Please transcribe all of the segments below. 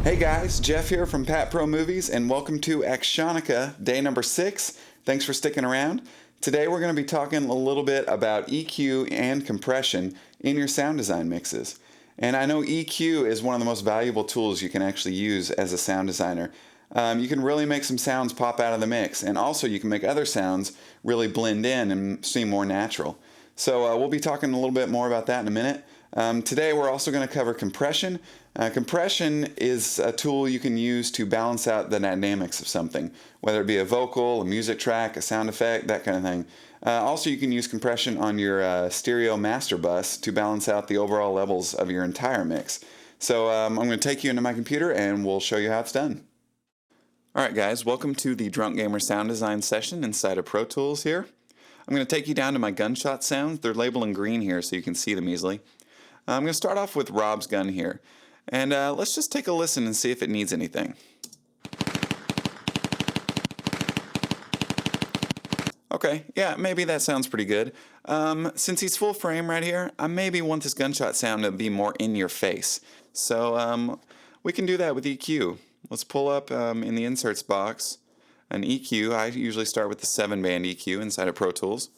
Hey guys, Jeff here from Pat Pro Movies, and welcome to Actionukkah, day number 6. Thanks for sticking around. Today we're going to be talking a little bit about EQ and compression in your sound design mixes. And I know EQ is one of the most valuable tools you can actually use as a sound designer. You can really make some sounds pop out of the mix, and also you can make other sounds really blend in and seem more natural. So we'll be talking a little bit more about that in a minute. Today we're also going to cover compression. Compression is a tool you can use to balance out the dynamics of something, whether it be a vocal, a music track, a sound effect, that kind of thing. Also, you can use compression on your stereo master bus to balance out the overall levels of your entire mix. So I'm going to take you into my computer and we'll show you how it's done. Alright guys, welcome to the Drunk Gamer sound design session inside of Pro Tools here. I'm going to take you down to my gunshot sounds. They're labeled in green here so you can see them easily. I'm going to start off with Rob's gun here. And let's just take a listen and see if it needs anything. Okay, yeah, maybe that sounds pretty good. Since he's full frame right here, I maybe want this gunshot sound to be more in your face. So we can do that with EQ. Let's pull up in the inserts box an EQ. I usually start with the 7-band EQ inside of Pro Tools.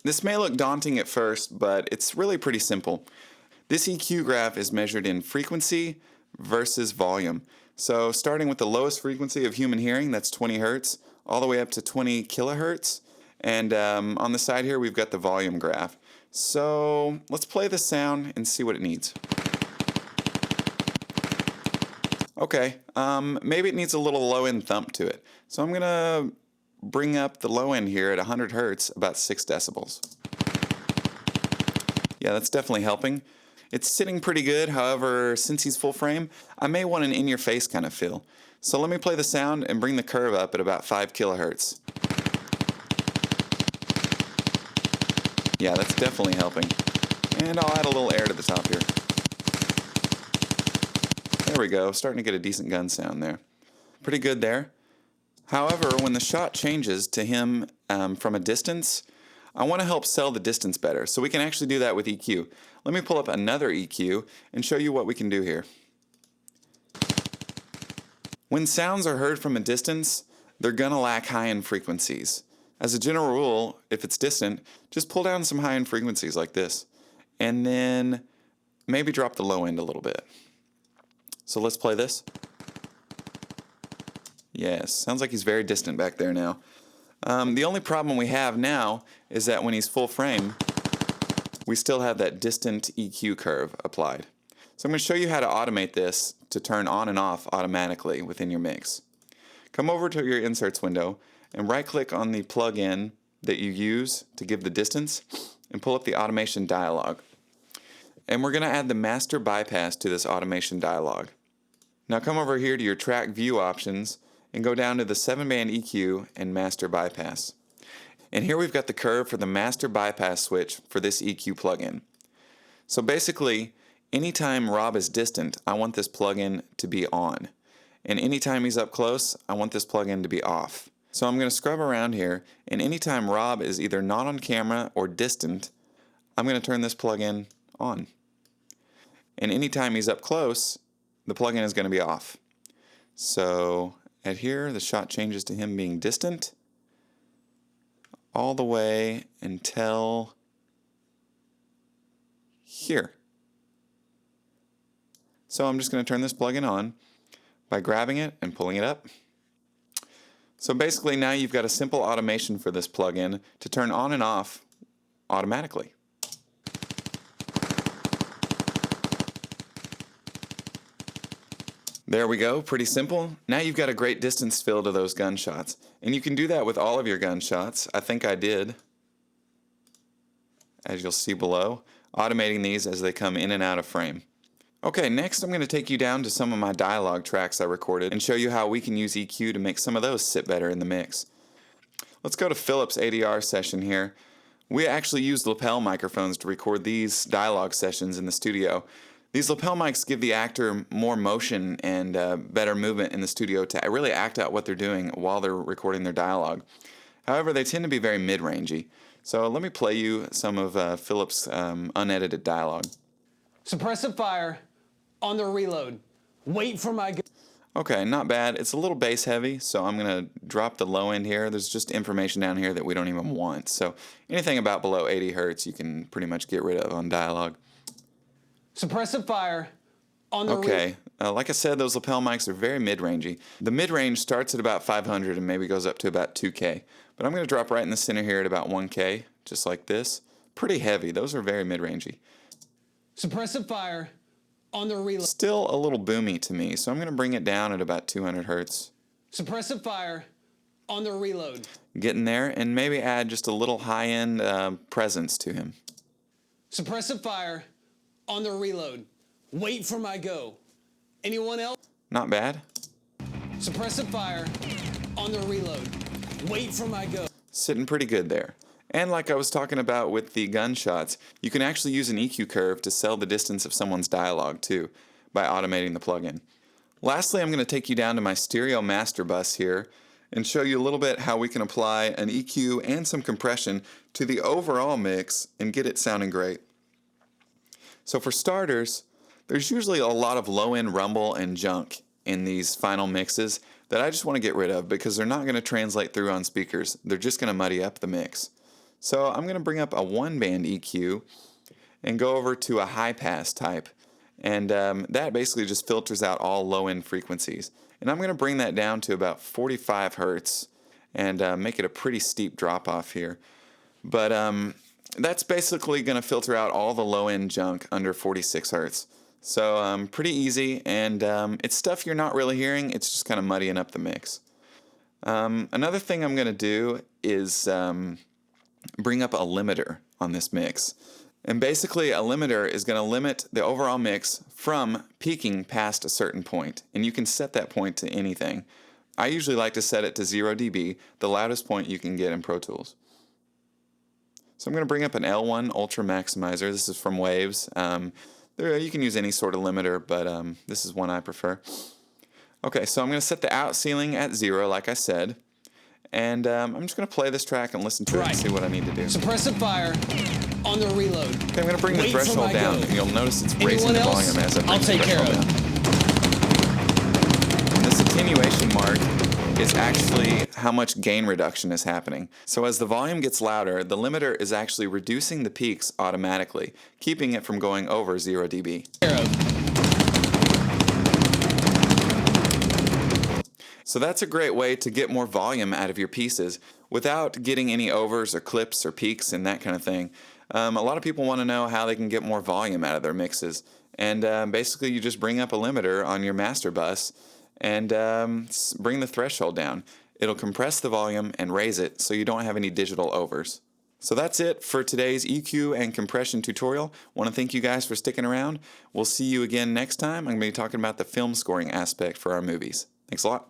This may look daunting at first, but it's really pretty simple. This EQ graph is measured in frequency versus volume. So starting with the lowest frequency of human hearing, that's 20 hertz, all the way up to 20 kilohertz. And on the side here, we've got the volume graph. So let's play the sound and see what it needs. Okay, maybe it needs a little low-end thump to it. So I'm going to bring up the low end here at 100 hertz, about 6 decibels. Yeah, that's definitely helping. It's sitting pretty good, however, since he's full frame, I may want an in-your-face kind of feel. So let me play the sound and bring the curve up at about 5 kilohertz. Yeah, that's definitely helping. And I'll add a little air to the top here. There we go, starting to get a decent gun sound there. Pretty good there. However, when the shot changes to him from a distance, I want to help sell the distance better, so we can actually do that with EQ. Let me pull up another EQ and show you what we can do here. When sounds are heard from a distance, they're going to lack high-end frequencies. As a general rule, if it's distant, just pull down some high-end frequencies like this, and then maybe drop the low end a little bit. So let's play this. Yes, sounds like he's very distant back there now. The only problem we have now is that when he's full frame, we still have that distant EQ curve applied. So I'm going to show you how to automate this to turn on and off automatically within your mix. Come over to your inserts window and right-click on the plug-in that you use to give the distance and pull up the automation dialog. And we're going to add the master bypass to this automation dialog. Now come over here to your track view options and go down to the 7-band EQ and master bypass. And here we've got the curve for the master bypass switch for this EQ plugin. So basically, anytime Rob is distant, I want this plugin to be on. And anytime he's up close, I want this plugin to be off. So I'm going to scrub around here, and anytime Rob is either not on camera or distant, I'm going to turn this plugin on. And anytime he's up close, the plugin is going to be off. So at here, the shot changes to him being distant all the way until here. So I'm just going to turn this plugin on by grabbing it and pulling it up. So basically now you've got a simple automation for this plugin to turn on and off automatically. There we go, pretty simple. Now you've got a great distance fill to those gunshots. And you can do that with all of your gunshots. I think I did, as you'll see below, automating these as they come in and out of frame. Okay, next I'm going to take you down to some of my dialogue tracks I recorded and show you how we can use EQ to make some of those sit better in the mix. Let's go to Philip's ADR session here. We actually used lapel microphones to record these dialogue sessions in the studio. These lapel mics give the actor more motion and better movement in the studio to really act out what they're doing while they're recording their dialogue. However, they tend to be very mid-rangey. So let me play you some of Philip's unedited dialogue. Suppressive fire on the reload. Wait for my go. Okay, not bad. It's a little bass heavy, so I'm going to drop the low end here. There's just information down here that we don't even want. So anything about below 80 hertz you can pretty much get rid of on dialogue. Suppressive fire on the Okay, like I said, those lapel mics are very mid-rangey. The mid-range starts at about 500 and maybe goes up to about 2K. But I'm going to drop right in the center here at about 1K, just like this. Pretty heavy. Those are very mid-rangey. Suppressive fire on the reload. Still a little boomy to me, so I'm going to bring it down at about 200 hertz. Suppressive fire on the reload. Getting there, and maybe add just a little high-end presence to him. Suppressive fire on the reload. Wait for my go. Anyone else? Not bad. Suppressive fire on the reload. Wait for my go. Sitting pretty good there. And like I was talking about with the gunshots, you can actually use an EQ curve to sell the distance of someone's dialogue too, by automating the plugin. Lastly, I'm going to take you down to my stereo master bus here and show you a little bit how we can apply an EQ and some compression to the overall mix and get it sounding great. So for starters, there's usually a lot of low-end rumble and junk in these final mixes that I just want to get rid of because they're not going to translate through on speakers. They're just going to muddy up the mix. So I'm going to bring up a one-band EQ and go over to a high-pass type. And that basically just filters out all low-end frequencies. And I'm going to bring that down to about 45 hertz and make it a pretty steep drop-off here. But that's basically going to filter out all the low-end junk under 46 hertz. So pretty easy, and it's stuff you're not really hearing. It's just kind of muddying up the mix. Another thing I'm going to do is bring up a limiter on this mix. And basically a limiter is going to limit the overall mix from peaking past a certain point. And you can set that point to anything. I usually like to set it to 0 dB, the loudest point you can get in Pro Tools. So I'm going to bring up an L1 Ultra Maximizer. This is from Waves. You can use any sort of limiter, but this is one I prefer. Okay, so I'm going to set the out ceiling at 0, like I said. And I'm just going to play this track and listen to it and see what I need to do. Suppressive fire on the reload. Okay, I'm going to bring the threshold down. And you'll notice it's raising the volume as I bring the threshold down. And this attenuation mark is actually how much gain reduction is happening. So as the volume gets louder, the limiter is actually reducing the peaks automatically, keeping it from going over 0 dB. So that's a great way to get more volume out of your pieces without getting any overs or clips or peaks and that kind of thing. A lot of people want to know how they can get more volume out of their mixes. And basically you just bring up a limiter on your master bus and bring the threshold down. It'll compress the volume and raise it so you don't have any digital overs. So that's it for today's EQ and compression tutorial. Want to thank you guys for sticking around. We'll see you again next time. I'm going to be talking about the film scoring aspect for our movies. Thanks a lot.